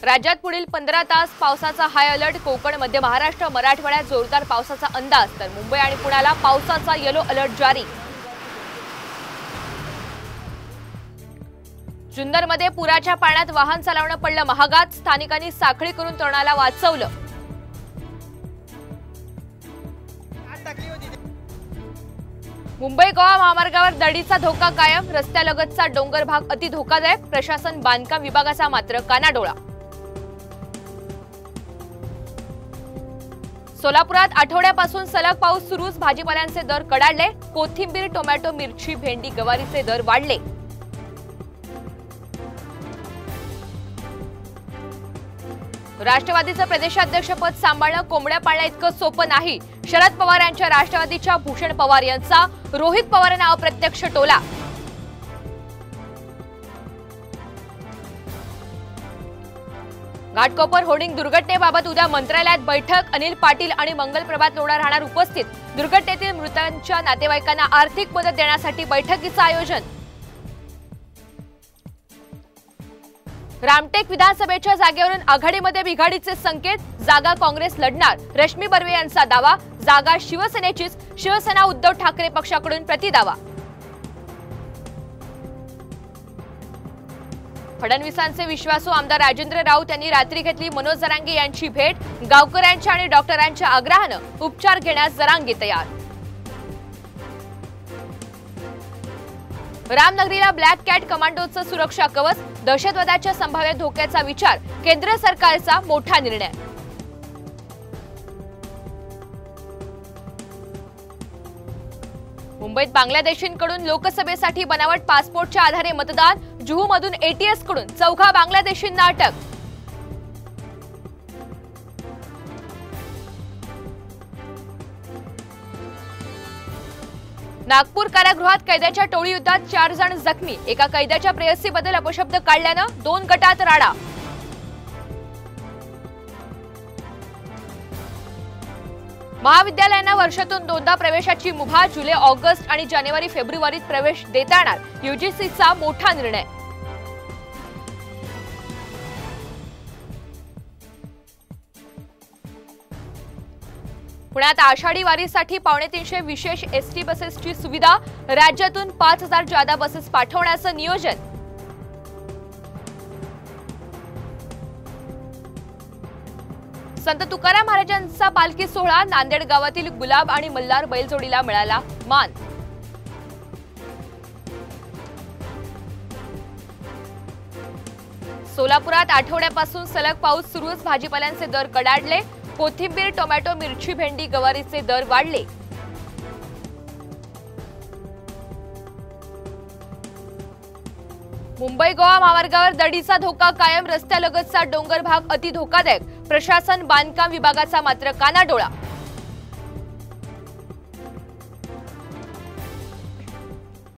राज्यात पुढील 15 तास पावसाचा हाय अलर्ट। कोकण, मध्य महाराष्ट्र, मराठवाड्यात जोरदार पावसाचा अंदाज। तर मुंबई आणि पुण्याला पावसाचा येलो अलर्ट जारी। जुन्नरमध्ये पुराच्या पाण्यात वाहन चालवणं पडलं महागात। स्थानिकांनी साखळी करून तरुणाला वाचवलं। मुंबई गोवा महामार्गावर दडीचा धोका कायम। रस्त्यालगतचा डोंगर भाग अति धोकादायक। प्रशासन बांधकाम विभागाचा मात्र कानाडोळा। सोलापुरात आठवड्यापासून सलग पाऊस सुरूच। भाजीपाल्यांचे दर कडाडले। कोथिंबीर, टोमॅटो, मिरची, भेंडी, गवारीचे दर वाढले। राष्ट्रवादीचं प्रदेशाध्यक्षपद सांभाळणं कोंबड्या पाळण्या इतकं सोपं नाही। शरद पवार यांच्या राष्ट्रवादीच्या भूषण पवार यांचा रोहित पवारांना अप्रत्यक्ष टोला। घाटकोपर होर्डिंग दुर्घटनेबाबत उद्या मंत्रालयात बैठक। अनिल पाटील आणि मंगल प्रभात लोढा राहणार उपस्थित। दुर्घटनेतील मृतांच्या नातेवाईकांना आर्थिक मदत देण्यासाठी बैठकीचं आयोजन। रामटेक विधानसभेच्या जागेवरून आघाडीमध्ये बिघाडीचे संकेत। जागा काँग्रेस लढणार, रश्मी बर्वे यांचा दावा। जागा शिवसेनेचीच, शिवसेना उद्धव ठाकरे पक्षाकडून प्रतिदावा। फडणवीसांचे विश्वासू आमदार राजेंद्र राऊत यांनी रात्री घेतली मनोज जरांगे यांची भेट। गावकऱ्यांच्या आणि डॉक्टरांच्या आग्रहानं उपचार घेण्यास जरांगे तयार। रामनगरीला ब्लॅक कॅट कमांडोचं सुरक्षा कवच। दहशतवादाच्या संभाव्य धोक्याचा विचार, केंद्र सरकारचा मोठा निर्णय। मुंबईत बांगलादेशींकडून लोकसभेसाठी बनावट पासपोर्टच्या आधारे मतदान। जुहूमधून एटीएस कडून 4 बांगलादेशींना अटक। नागपूर कारागृहात कैद्याच्या टोळी युद्धात 4 जण जखमी। एका कैद्याच्या प्रेयसीबद्दल अपशब्द काढल्यानं 2 गटात राडा। महाविद्यालयांना वर्षातून 2दा प्रवेशाची मुभा। जुलै, ऑगस्ट आणि जानेवारी, फेब्रुवारीत प्रवेश देता येणार, यूजीसीचा मोठा निर्णय। पुण्यात आषाढी वारीसाठी 350 विशेष एसटी बसेसची सुविधा। राज्यातून 5000 जादा बसेस पाठवण्याचं नियोजन। संत तुकाराम महाराजांचा पालखी सोहळा। नांदेड गावातील गुलाब आणि मल्हार बैलजोडीला मिळाला मान। सोलापुरात आठवड्यापासून सलग पाऊस सुरूच। भाजीपाल्यांचे दर कडाडले। कोथिंबीर, टोमॅटो, मिरची, भेंडी, गवारीचे दर वाढले। मुंबई गोवा महामार्गावर दडीचा धोका कायम। रस्त्यालगतचा डोंगर भाग अति धोकादायक। प्रशासन बांधकाम विभागाचा मात्र कानाडोळा।